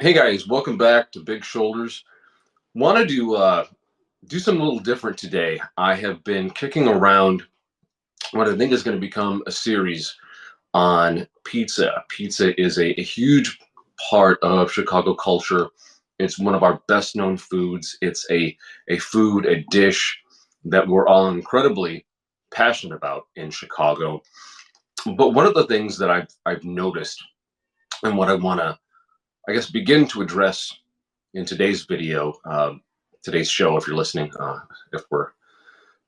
Hey guys, welcome back to Big Shoulders. Wanted to do something a little different today. I have been kicking around what I think is going to become a series on pizza. Pizza is a huge part of Chicago culture. It's one of our best known foods. It's a food, a dish that we're all incredibly passionate about in Chicago. But one of the things that I've noticed and what I want to, I guess, begin to address in today's video, today's show, if you're listening, if we're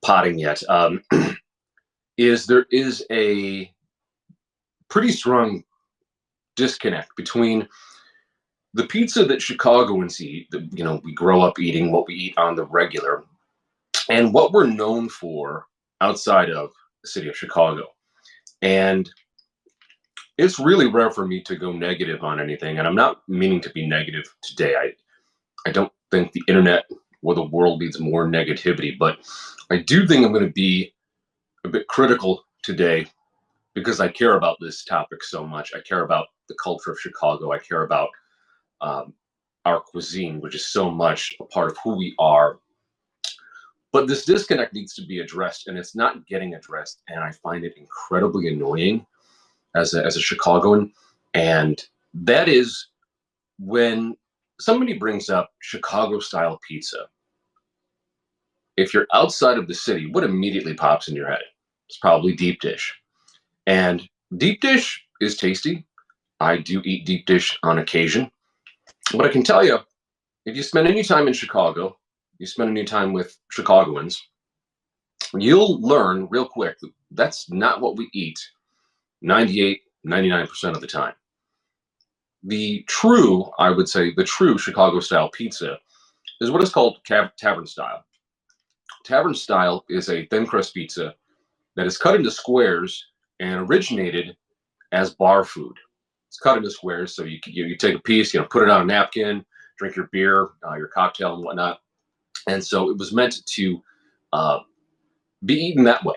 potting yet, is there is a pretty strong disconnect between the pizza that Chicagoans eat, that we grow up eating, what we eat on the regular, and what we're known for outside of the city of Chicago. And it's really rare for me to go negative on anything, and I'm not meaning to be negative today. I don't think the internet or the world needs more negativity, but I do think I'm going to be a bit critical today because I care about this topic so much. I care about the culture of Chicago. I care about um, our cuisine, which is so much a part of who we are. But this disconnect needs to be addressed, and it's not getting addressed. And I find it incredibly annoying as a Chicagoan. And that is when somebody brings up Chicago style pizza. If you're outside of the city, what immediately pops in your head? It's probably deep dish. And deep dish is tasty. I do eat deep dish on occasion. But I can tell you, if you spend any time in Chicago, you spend any time with Chicagoans, you'll learn real quick that that's not what we eat 98, 99% of the time. The true, I would say, the true Chicago style pizza is what is called tavern style. Tavern style is a thin crust pizza that is cut into squares and originated as bar food. It's cut into squares, so you take a piece, put it on a napkin, drink your beer, your cocktail, and whatnot. And so it was meant to uh, be eaten that way,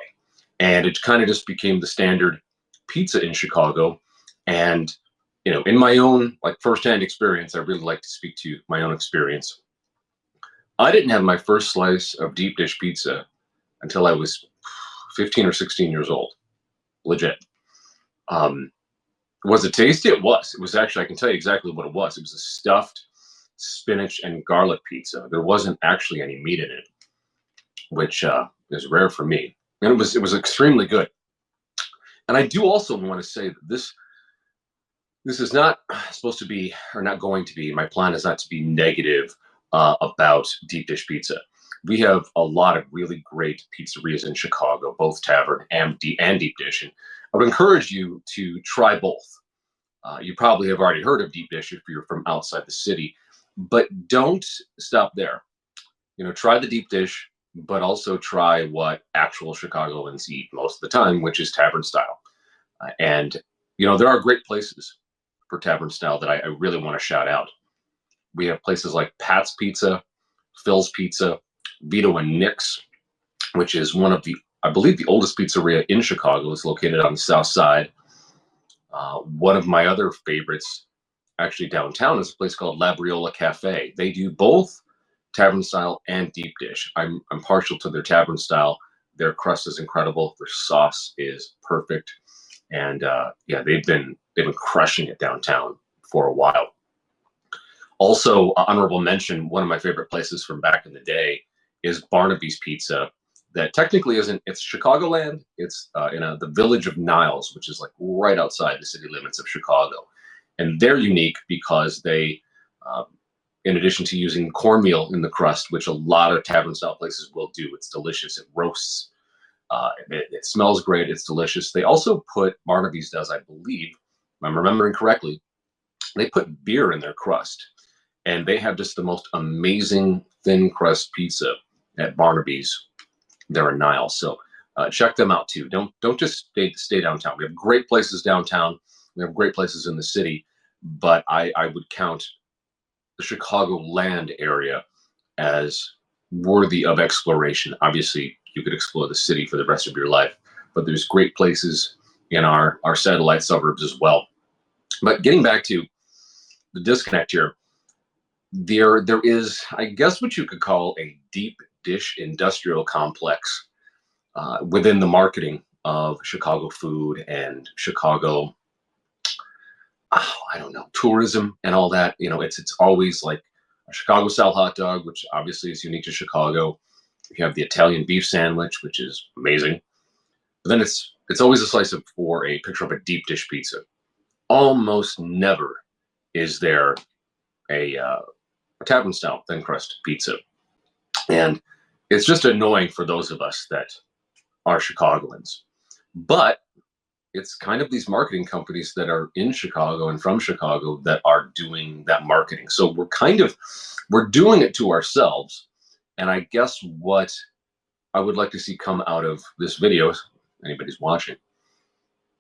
and it kind of just became the standard pizza in Chicago. And in my own firsthand experience, I really like to speak to my own experience. I didn't have my first slice of deep dish pizza until I was 15 or 16 years old. Legit. Um, Was it tasty? It was. It was actually, I can tell you exactly what it was. It was a stuffed spinach and garlic pizza. There wasn't actually any meat in it, which is rare for me. And it was extremely good. And I do also want to say that this is not supposed to be, or not going to be. My plan is not to be negative about deep dish pizza. We have a lot of really great pizzerias in Chicago, both tavern and deep dish. And I would encourage you to try both. You probably have already heard of deep dish if you're from outside the city, but don't stop there. Try the deep dish, but also try what actual Chicagoans eat most of the time, which is tavern style. And there are great places for tavern style that I really want to shout out. We have places like Pat's Pizza, Phil's Pizza, Vito and Nick's, which is one of the, I believe, the oldest pizzeria in Chicago. Is located on the south side. One of my other favorites, actually downtown, is a place called La Briola Cafe. They do both tavern style and deep dish. I'm partial to their tavern style. Their crust is incredible. Their sauce is perfect, and yeah, they've been crushing it downtown for a while. Also, honorable mention, one of my favorite places from back in the day is Barnaby's Pizza. That technically isn't, it's Chicagoland. It's the village of Niles, which is like right outside the city limits of Chicago. And they're unique because they, uh, in addition to using cornmeal in the crust, which a lot of tavern style places will do, it's delicious. It roasts. It smells great. It's delicious. They also put, Barnaby's does, I believe, if I'm remembering correctly, they put beer in their crust. And they have just the most amazing thin crust pizza at Barnaby's there in Niles. So check them out too. Don't just stay downtown. We have great places downtown. We have great places in the city, but I would count the Chicagoland area as worthy of exploration. Obviously, you could explore the city for the rest of your life, but there's great places in our satellite suburbs as well. But getting back to the disconnect here, there is, I guess, what you could call a deep dish industrial complex within the marketing of Chicago food and Chicago, I don't know, tourism and all that. It's always like a Chicago style hot dog, which obviously is unique to Chicago. You have the Italian beef sandwich, which is amazing. But then it's always a slice of or a picture of a deep dish pizza. Almost never is there a tavern style thin crust pizza, and it's just annoying for those of us that are Chicagoans. But it's kind of these marketing companies that are in Chicago and from Chicago that are doing that marketing. So we're doing it to ourselves. And I guess what I would like to see come out of this video, if anybody's watching,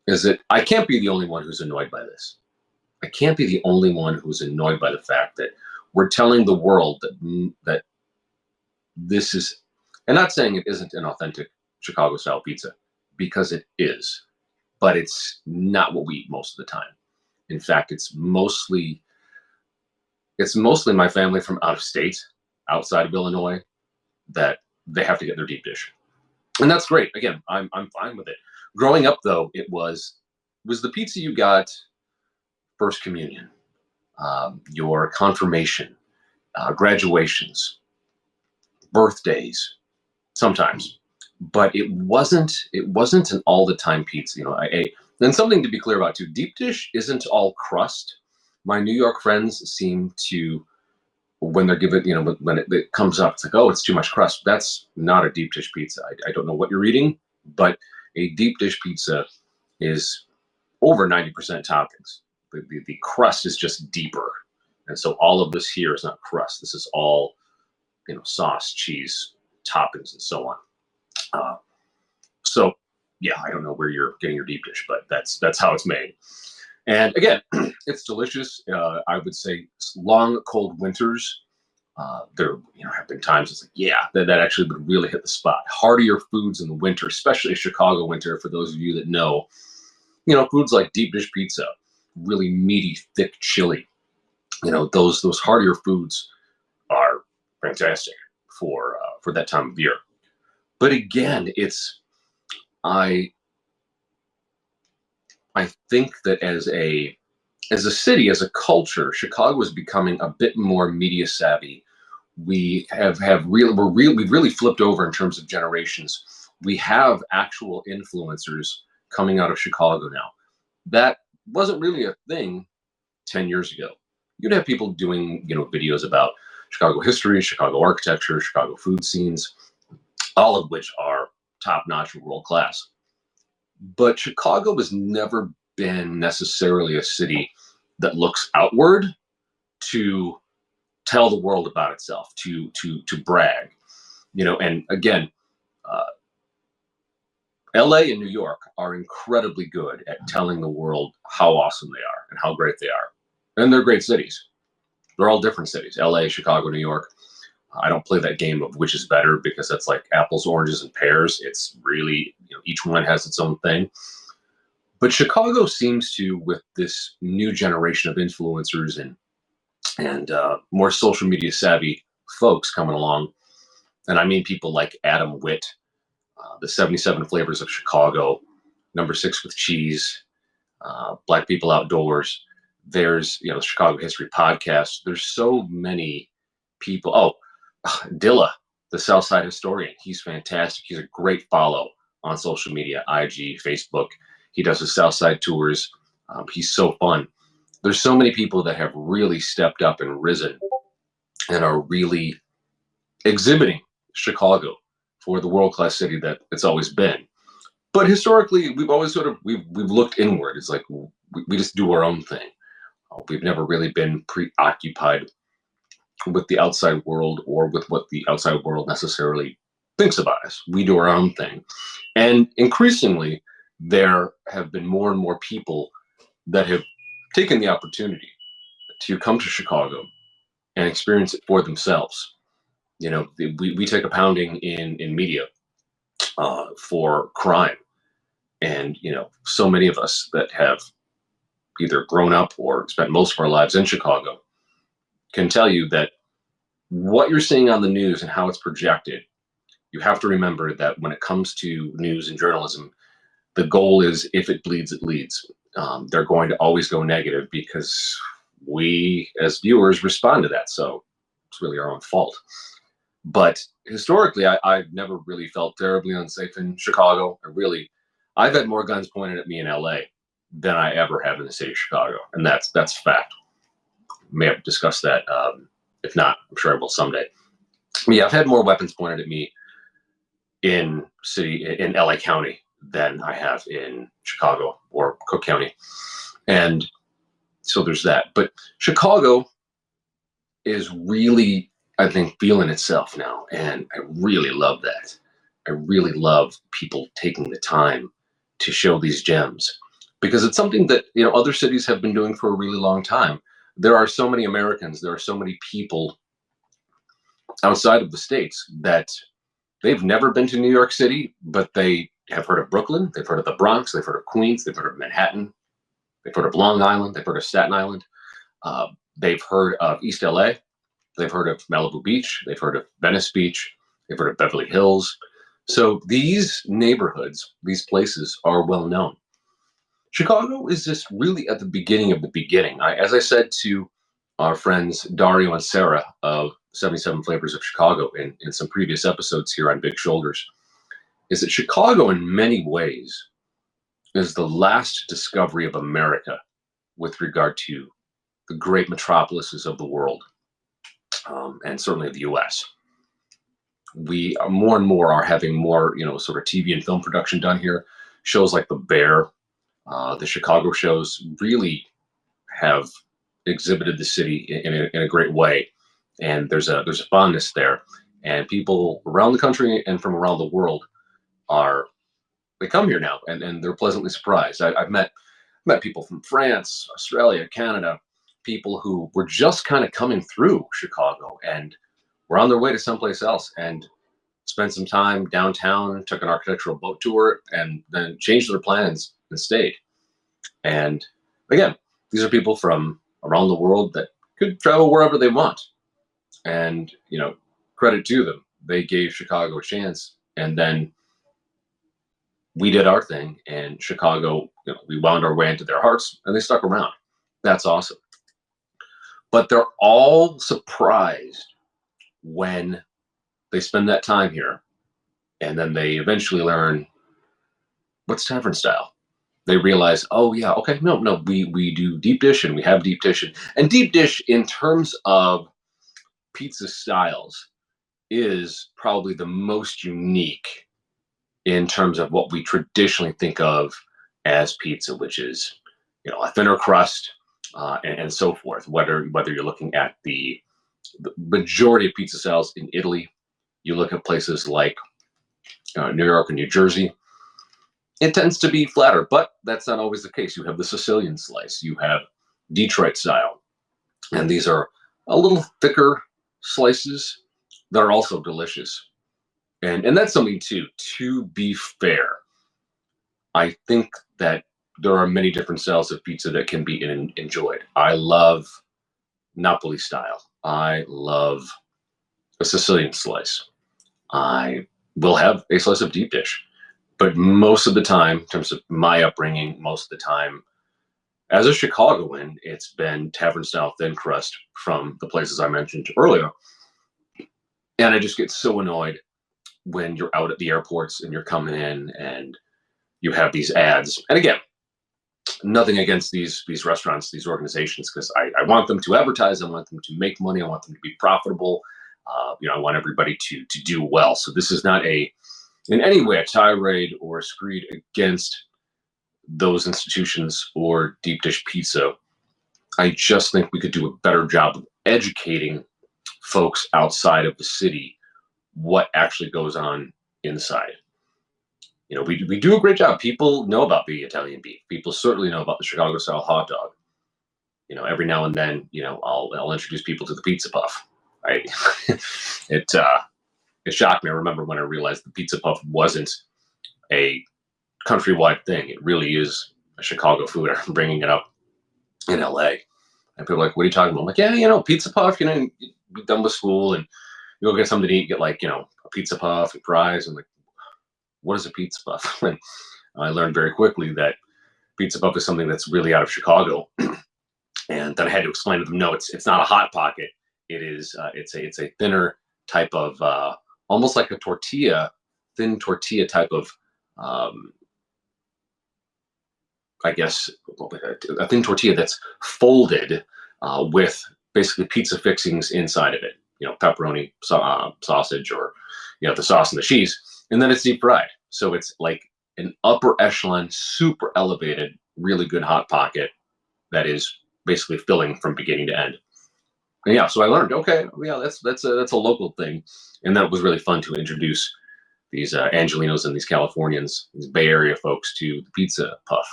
is that I can't be the only one who's annoyed by this. I can't be the only one who's annoyed by the fact that we're telling the world that this is, and not saying it isn't an authentic Chicago style pizza, because it is, but it's not what we eat most of the time. In fact, it's mostly my family from out of state, outside of Illinois, that they have to get their deep dish, and that's great. Again, I'm fine with it. Growing up, though, it was the pizza you got first communion, your confirmation, graduations, birthdays, sometimes, but it wasn't an all the time pizza. Then something to be clear about too: deep dish isn't all crust. My New York friends seem to, when they're given, when it comes up, it's like, oh, it's too much crust. That's not a deep dish pizza. I don't know what you're eating, but a deep dish pizza is over 90% toppings. The crust is just deeper, and so all of this here is not crust. This is all, sauce, cheese, toppings, and so on. Uh, so yeah, I don't know where you're getting your deep dish, but that's how it's made. And again, it's delicious. I would say long cold winters. There have been times it's like, yeah, that actually would really hit the spot. Heartier foods in the winter, especially a Chicago winter. For those of you that know, foods like deep dish pizza, really meaty, thick chili. Those heartier foods are fantastic for that time of year. But again, I I think that as a city, as a culture, Chicago is becoming a bit more media savvy. We've really flipped over in terms of generations. We have actual influencers coming out of Chicago now. That wasn't really a thing 10 years ago. You'd have people doing, videos about Chicago history, Chicago architecture, Chicago food scenes, all of which are top notch and world class. But Chicago has never been necessarily a city that looks outward to tell the world about itself, to brag. And again, uh, LA and New York are incredibly good at telling the world how awesome they are and how great they are. And they're great cities. They're all different cities: LA, Chicago, New York. I don't play that game of which is better, because that's like apples, oranges, and pears. It's really, each one has its own thing. But Chicago seems to, with this new generation of influencers and more social media savvy folks coming along, and I mean people like Adam Witt, the 77 Flavors of Chicago, Number Six with Cheese, Black People Outdoors. There's, the Chicago History Podcast. There's so many people. Oh, Dilla, the Southside historian. He's fantastic. He's a great follow on social media, IG, Facebook. He does his Southside tours. He's so fun. There's so many people that have really stepped up and risen and are really exhibiting Chicago for the world-class city that it's always been. But historically, we've always we've looked inward. It's like we just do our own thing. We've never really been preoccupied with the outside world or with what the outside world necessarily thinks about us. We do our own thing. And increasingly, there have been more and more people that have taken the opportunity to come to Chicago and experience it for themselves. We take a pounding in media for crime. And, so many of us that have either grown up or spent most of our lives in Chicago can tell you that what you're seeing on the news and how it's projected, you have to remember that when it comes to news and journalism, the goal is if it bleeds, it leads. They're going to always go negative because we as viewers respond to that. So it's really our own fault. But historically, I've never really felt terribly unsafe in Chicago. I've had more guns pointed at me in LA than I ever have in the city of Chicago. And that's fact. May have discussed that. If not, I'm sure I will someday. Yeah, I've had more weapons pointed at me in LA County than I have in Chicago or Cook County. And so there's that. But Chicago is really, I think, feeling itself now. And I really love that. I really love people taking the time to show these gems because it's something that, other cities have been doing for a really long time. There are so many Americans, there are so many people outside of the States that they've never been to New York City, but they have heard of Brooklyn, they've heard of the Bronx, they've heard of Queens, they've heard of Manhattan, they've heard of Long Island, they've heard of Staten Island, they've heard of East LA, they've heard of Malibu Beach, they've heard of Venice Beach, they've heard of Beverly Hills. So these neighborhoods, these places are well known. Chicago is just really at the beginning of the beginning. As I said to our friends Dario and Sarah of 77 Flavors of Chicago in some previous episodes here on Big Shoulders, is that Chicago in many ways is the last discovery of America with regard to the great metropolises of the world, and certainly of the US. We are more and more are having more, sort of TV and film production done here. Shows like The Bear, the Chicago shows really have exhibited the city in a great way. And there's a fondness there. And people around the country and from around the world they come here now and they're pleasantly surprised. I've met people from France, Australia, Canada, people who were just kind of coming through Chicago and were on their way to someplace else and spent some time downtown, took an architectural boat tour, and then changed their plans and stayed. And again, these are people from around the world that could travel wherever they want. And, credit to them. They gave Chicago a chance. And then we did our thing. And Chicago, we wound our way into their hearts and they stuck around. That's awesome. But they're all surprised when they spend that time here. And then they eventually learn what's tavern style. They realize, oh yeah, okay, no, we do deep dish and we have deep dish. And deep dish in terms of pizza styles is probably the most unique in terms of what we traditionally think of as pizza, which is, a thinner crust, and so forth. Whether you're looking at the majority of pizza styles in Italy, you look at places like New York and New Jersey, it tends to be flatter, but that's not always the case. You have the Sicilian slice, you have Detroit style, and these are a little thicker slices that are also delicious. And that's something too, to be fair. I think that there are many different styles of pizza that can be enjoyed. I love Napoli style. I love a Sicilian slice. I will have a slice of deep dish. But most of the time, in terms of my upbringing, most of the time, as a Chicagoan, it's been tavern style thin crust from the places I mentioned earlier. And I just get so annoyed when you're out at the airports and you're coming in and you have these ads. And again, nothing against these restaurants, these organizations, because I want them to advertise, I want them to make money, I want them to be profitable. I want everybody to do well. So this is not in any way a tirade or a screed against those institutions or deep dish pizza. I just think we could do a better job of educating folks outside of the city what actually goes on inside. We do a great job. People know about the Italian beef. People certainly know about the Chicago style hot dog. Every now and then, I'll introduce people to the pizza puff. Right? It shocked me. I remember when I realized the pizza puff wasn't a countrywide thing. It really is a Chicago food. I'm bringing it up in LA. And people are like, what are you talking about? I'm like, yeah, pizza puff, you be done with school and you go get something to eat, get like, a pizza puff and fries. And like, what is a pizza puff? And I learned very quickly that pizza puff is something that's really out of Chicago. And then I had to explain to them, no, it's not a hot pocket. It is it's a thinner type of almost like a tortilla, thin tortilla type of um, I guess a thin tortilla that's folded with basically pizza fixings inside of it. Pepperoni, sausage, or the sauce and the cheese, and then it's deep fried. So it's like an upper echelon, super elevated, really good hot pocket that is basically filling from beginning to end. And yeah, so I learned, okay, yeah, that's a local thing, and that was really fun to introduce these Angelinos and these Californians, these Bay Area folks, to the pizza puff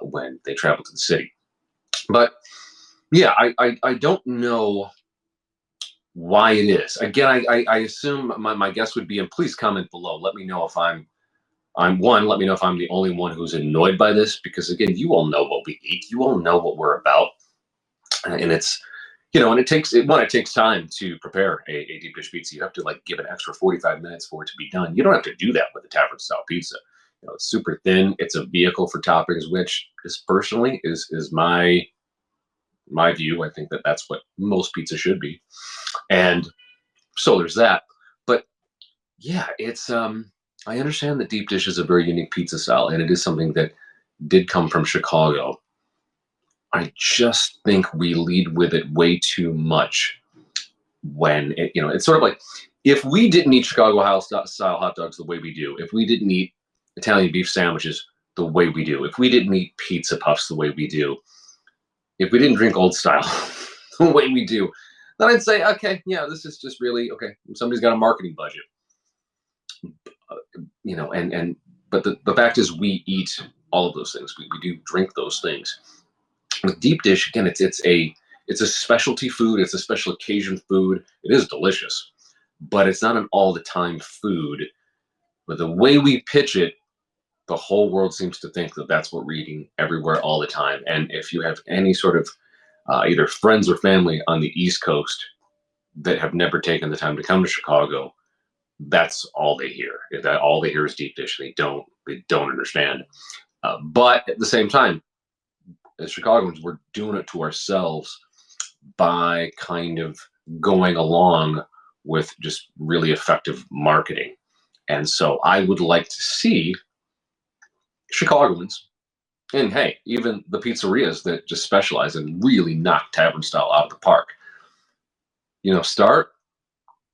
when they travel to the city. But yeah, I don't know why it is. Again, I assume my guess would be, and please comment below. Let me know if let me know if I'm the only one who's annoyed by this, because again, you all know what we eat. You all know what we're about. And it's, and it takes time to prepare a deep dish pizza. You have to like give an extra 45 minutes for it to be done. You don't have to do that with a tavern style pizza. It's super thin. It's a vehicle for toppings, which is personally is my view. I think that that's what most pizza should be. And so there's that. But yeah, it's I understand that deep dish is a very unique pizza style, and it is something that did come from Chicago. I just think we lead with it way too much when it's sort of like, if we didn't eat Chicago style hot dogs the way we do, if we didn't eat Italian beef sandwiches the way we do, if we didn't eat pizza puffs the way we do, if we didn't drink old style the way we do, then I'd say, okay, yeah, this is just really okay. Somebody's got a marketing budget, and but the fact is, we eat all of those things. We do drink those things. With deep dish, again, it's a specialty food. It's a special occasion food. It is delicious, but it's not an all the time food. But the way we pitch it, the whole world seems to think that that's what we're eating everywhere all the time. And if you have any sort of either friends or family on the East Coast that have never taken the time to come to Chicago, that's all they hear. That all they hear is deep dish. They don't understand. But at the same time, as Chicagoans, we're doing it to ourselves by kind of going along with just really effective marketing. And so I would like to see Chicagoans, and hey, even the pizzerias that just specialize and really knock tavern style out of the park, start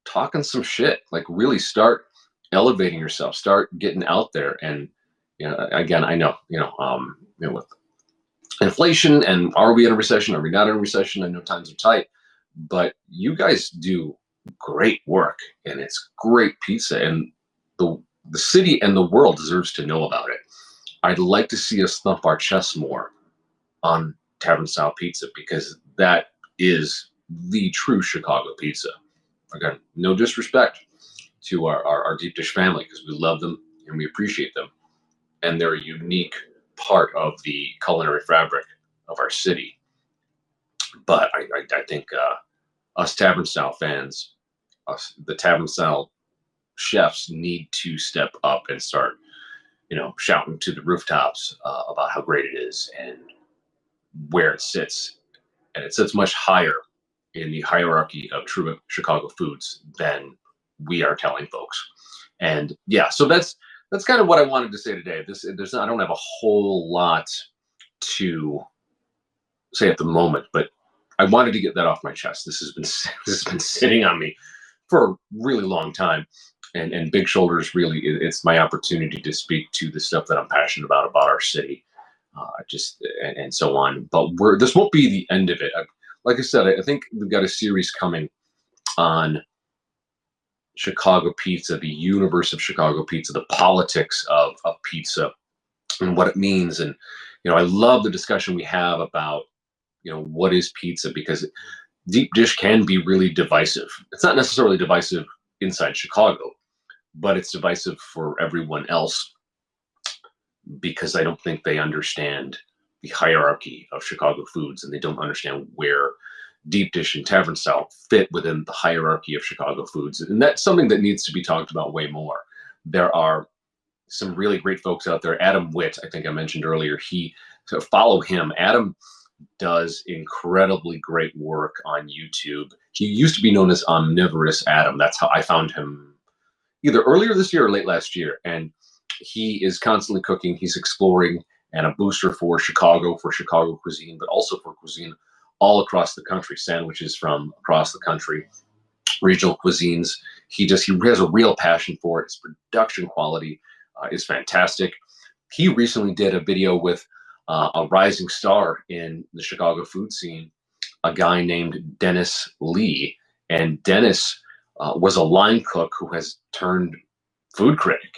talking some shit. Like really start elevating yourself, start getting out there. And again, I know, with inflation and are we in a recession? Are we not in a recession? I know times are tight, but you guys do great work and it's great pizza, and the city and the world deserves to know about it. I'd like to see us thump our chests more on tavern style pizza, because that is the true Chicago pizza. Again, no disrespect to our deep dish family, because we love them and we appreciate them, and they're a unique part of the culinary fabric of our city. But I think us tavern style fans, the tavern style chefs, need to step up and start, shouting to the rooftops about how great it is and where it sits. And it sits much higher in the hierarchy of true Chicago foods than we are telling folks. And yeah, so that's kind of what I wanted to say today. I don't have a whole lot to say at the moment, but I wanted to get that off my chest. This has been sitting on me for a really long time, and Big Shoulders really, it's my opportunity to speak to the stuff that I'm passionate about our city, just and so on. But this won't be the end of it. Like I said, I think we've got a series coming on Chicago pizza, the universe of Chicago pizza, the politics of pizza, and what it means. And I love the discussion we have about what is pizza, because deep dish can be really divisive. It's not necessarily divisive inside Chicago, but it's divisive for everyone else, because I don't think they understand the hierarchy of Chicago foods, and they don't understand where deep dish and tavern style fit within the hierarchy of Chicago foods. And that's something that needs to be talked about way more. There are some really great folks out there. Adam Witt, I think I mentioned earlier, so follow him. Adam does incredibly great work on YouTube. He used to be known as Omnivorous Adam. That's how I found him either earlier this year or late last year. And he is constantly cooking. He's exploring and a booster for Chicago cuisine, but also for cuisine all across the country, sandwiches from across the country, regional cuisines. He has a real passion for it. His production quality is fantastic. He recently did a video with a rising star in the Chicago food scene, a guy named Dennis Lee. And Dennis was a line cook who has turned food critic.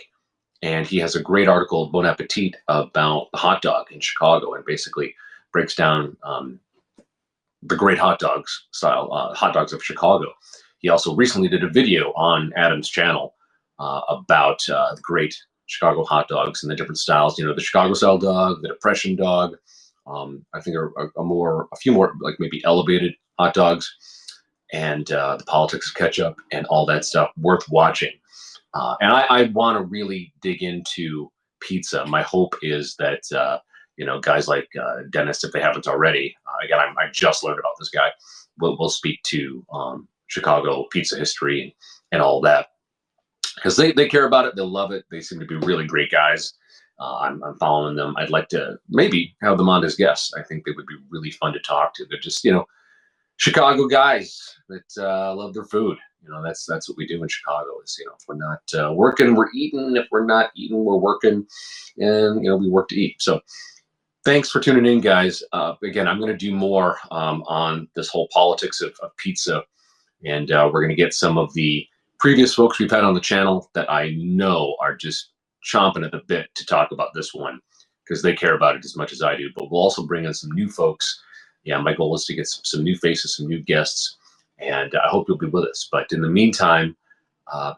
And he has a great article, Bon Appetit, about the hot dog in Chicago, and basically breaks down the great hot dogs of Chicago. He also recently did a video on Adam's channel about the great Chicago hot dogs and the different styles. You know, the Chicago style dog, the Depression dog. I think are a few more like maybe elevated hot dogs, and the politics of ketchup and all that stuff. Worth watching. And I want to really dig into pizza. My hope is that guys like Dennis, if they haven't already, again, I just learned about this guy. We'll speak to Chicago pizza history and all that, because they care about it. They'll love it. They seem to be really great guys. I'm following them. I'd like to maybe have them on as guests. I think they would be really fun to talk to. They're just, Chicago guys that love their food. That's what we do in Chicago is, if we're not working, we're eating. If we're not eating, we're working, and, we work to eat. So thanks for tuning in, guys. Again, I'm going to do more on this whole politics of pizza, and we're going to get some of the previous folks we've had on the channel that I know are just chomping at the bit to talk about this one, because they care about it as much as I do. But we'll also bring in some new folks. Yeah, my goal is to get some new faces, some new guests, and I hope you'll be with us. But in the meantime,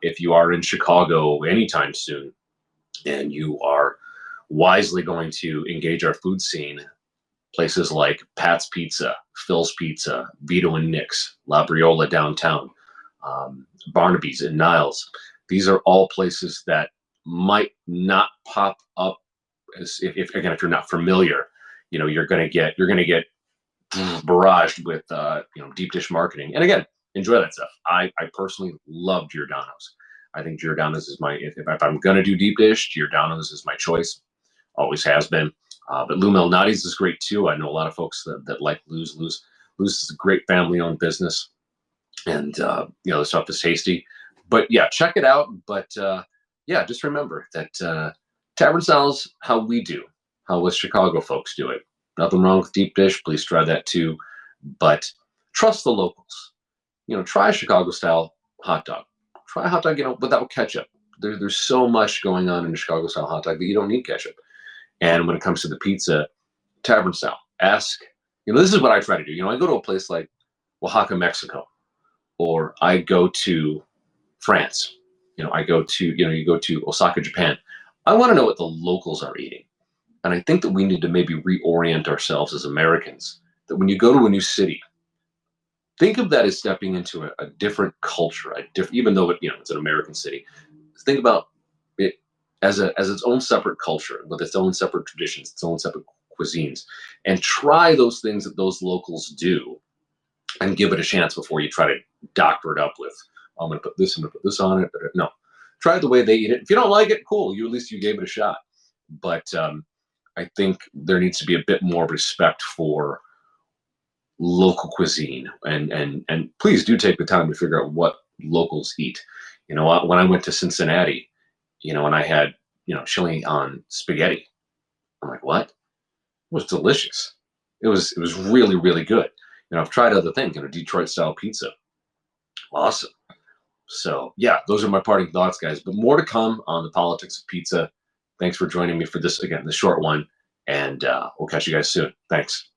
if you are in Chicago anytime soon and you are wisely going to engage our food scene, places like Pat's Pizza, Phil's Pizza, Vito and Nick's, La Briola downtown, Barnaby's and Niles, these are all places that might not pop up as if you're not familiar. You're going to get barraged with deep dish marketing. And again, enjoy that stuff. I personally love Giordano's. I think Giordano's is if I'm going to do deep dish, Giordano's is my choice. Always has been. But Lou Malnati's is great too. I know a lot of folks that like Lou's. Lou's is a great family-owned business, and the stuff is tasty. But yeah, check it out. But just remember that tavern style's how we do, how us Chicago folks do it. Nothing wrong with deep dish. Please try that too. But trust the locals. Try a Chicago style hot dog. Try a hot dog, without ketchup. There's so much going on in a Chicago style hot dog that you don't need ketchup. And when it comes to the pizza, tavern style, ask. This is what I try to do. I go to a place like Oaxaca, Mexico, or I go to France. I go to, you go to Osaka, Japan. I want to know what the locals are eating. And I think that we need to maybe reorient ourselves as Americans, that when you go to a new city, think of that as stepping into a different culture, even though it's an American city. Think about it as its own separate culture, with its own separate traditions, its own separate cuisines, and try those things that those locals do, and give it a chance before you try to doctor it up with, I'm going to put this on it. But no, try it the way they eat it. If you don't like it, cool. At least you gave it a shot. But I think there needs to be a bit more respect for local cuisine, and please do take the time to figure out what locals eat. When I went to Cincinnati, and I had chili on spaghetti, I'm like, what? It was delicious. It was really, really good. I've tried other things, Detroit style pizza, awesome. So yeah, those are my parting thoughts, guys. But more to come on the politics of pizza. Thanks for joining me for this, again, the short one, and we'll catch you guys soon. Thanks.